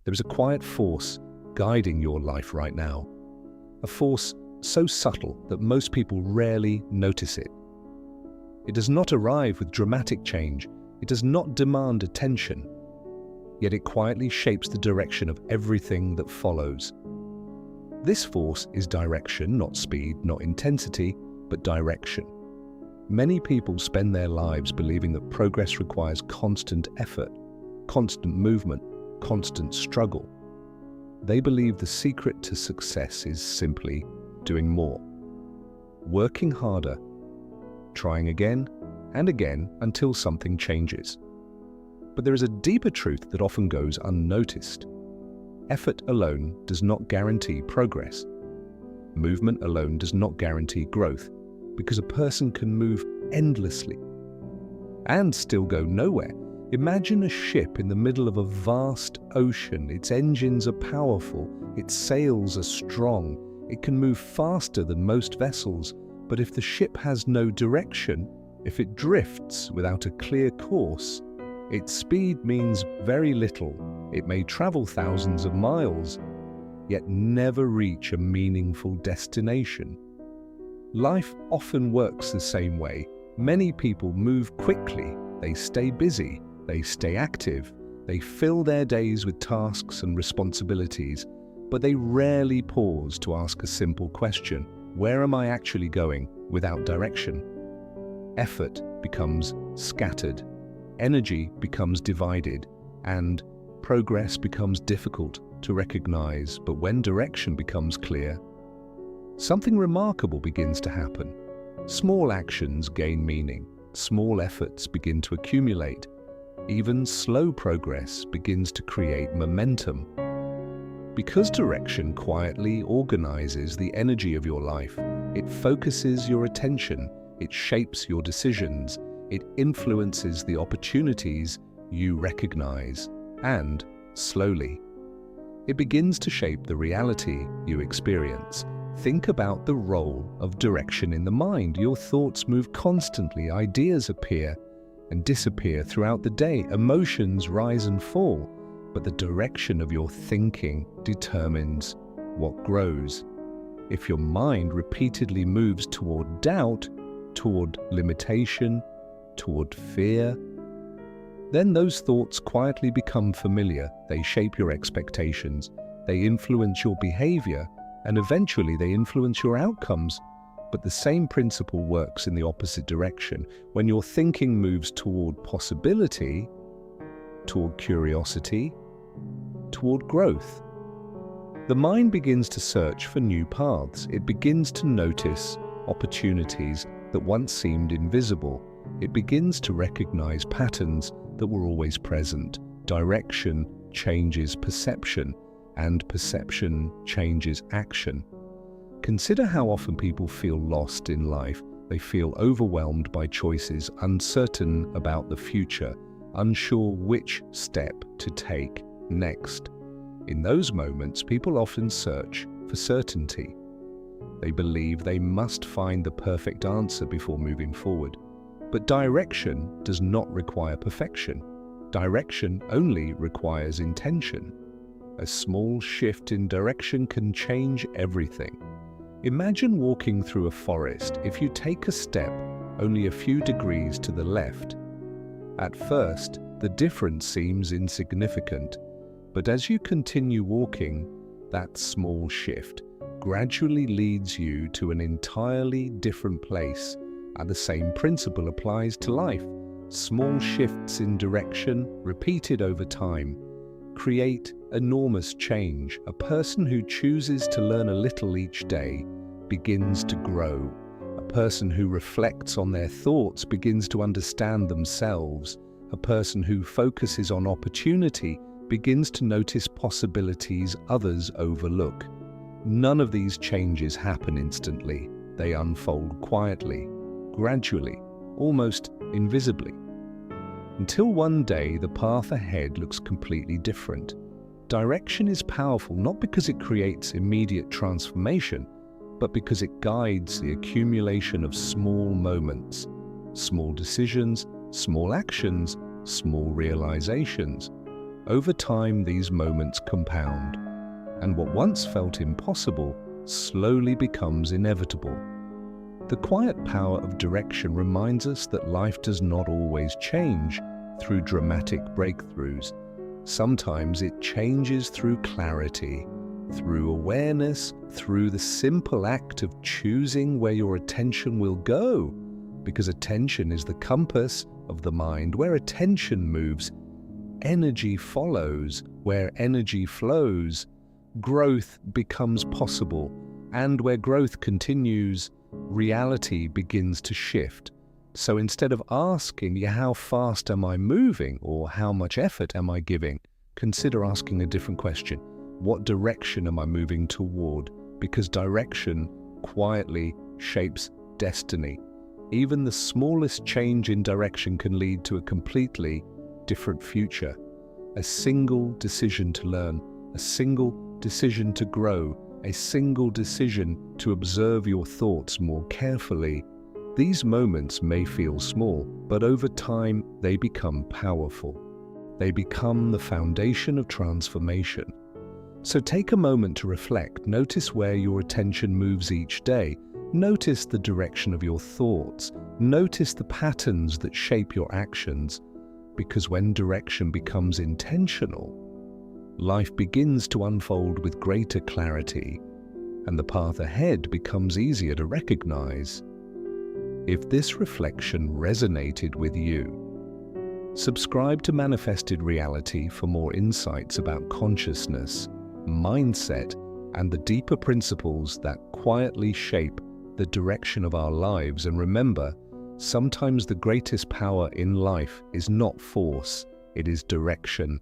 There is a quiet force guiding your life right now. A force so subtle that most people rarely notice it. It does not arrive with dramatic change. It does not demand attention. Yet it quietly shapes the direction of everything that follows. This force is direction, not speed, not intensity, but direction. Many people spend their lives believing that progress requires constant effort, constant movement, constant struggle. They believe the secret to success is simply doing more, working harder, trying again and again until something changes. But there is a deeper truth that often goes unnoticed. Effort alone does not guarantee progress. Movement alone does not guarantee growth, because a person can move endlessly and still go nowhere. Imagine a ship in the middle of a vast ocean. Its engines are powerful, its sails are strong, it can move faster than most vessels, but if the ship has no direction, if it drifts without a clear course, its speed means very little. It may travel thousands of miles, yet never reach a meaningful destination. Life often works the same way. Many people move quickly, they stay busy, they stay active, they fill their days with tasks and responsibilities, but they rarely pause to ask a simple question: where am I actually going without direction? Effort becomes scattered, energy becomes divided, and progress becomes difficult to recognize. But when direction becomes clear, something remarkable begins to happen. Small actions gain meaning, small efforts begin to accumulate, even slow progress begins to create momentum. Because direction quietly organizes the energy of your life, it focuses your attention, it shapes your decisions, it influences the opportunities you recognize, and, slowly, it begins to shape the reality you experience. Think about the role of direction in the mind. Your thoughts move constantly, ideas appear and disappear throughout the day, emotions rise and fall, but the direction of your thinking determines what grows. If your mind repeatedly moves toward doubt, toward limitation, toward fear, then those thoughts quietly become familiar. They shape your expectations, they influence your behavior, and eventually they influence your outcomes. But the same principle works in the opposite direction. When your thinking moves toward possibility, toward curiosity, toward growth, the mind begins to search for new paths. It begins to notice opportunities that once seemed invisible. It begins to recognize patterns that were always present. Direction changes perception, and perception changes action. Consider how often people feel lost in life. They feel overwhelmed by choices, uncertain about the future, unsure which step to take next. In those moments, people often search for certainty. They believe they must find the perfect answer before moving forward. But direction does not require perfection. Direction only requires intention. A small shift in direction can change everything. Imagine walking through a forest. If you take a step only a few degrees to the left, at first the difference seems insignificant, but as you continue walking, that small shift gradually leads you to an entirely different place. And the same principle applies to life. Small shifts in direction, repeated over time, create enormous change. A person who chooses to learn a little each day begins to grow. A person who reflects on their thoughts begins to understand themselves. A person who focuses on opportunity begins to notice possibilities others overlook. None of these changes happen instantly. They unfold quietly, gradually, almost invisibly, until one day the path ahead looks completely different. Direction is powerful not because it creates immediate transformation, but because it guides the accumulation of small moments, small decisions, small actions, small realizations. Over time, these moments compound, and what once felt impossible slowly becomes inevitable. The quiet power of direction reminds us that life does not always change through dramatic breakthroughs. Sometimes it changes through clarity, through awareness, through the simple act of choosing where your attention will go, because attention is the compass of the mind. Where attention moves, energy follows. Where energy flows, growth becomes possible. And where growth continues, reality begins to shift. So instead of asking, how fast am I moving or how much effort am I giving, consider asking a different question. What direction am I moving toward? Because direction quietly shapes destiny. Even the smallest change in direction can lead to a completely different future. A single decision to learn, a single decision to grow, a single decision to observe your thoughts more carefully. These moments may feel small, but over time they become powerful. They become the foundation of transformation. So take a moment to reflect. Notice where your attention moves each day. Notice the direction of your thoughts. Notice the patterns that shape your actions. Because when direction becomes intentional, life begins to unfold with greater clarity, and the path ahead becomes easier to recognize. If this reflection resonated with you, subscribe to Manifested Reality for more insights about consciousness, mindset, and the deeper principles that quietly shape the direction of our lives. And remember, sometimes the greatest power in life is not force, it is direction.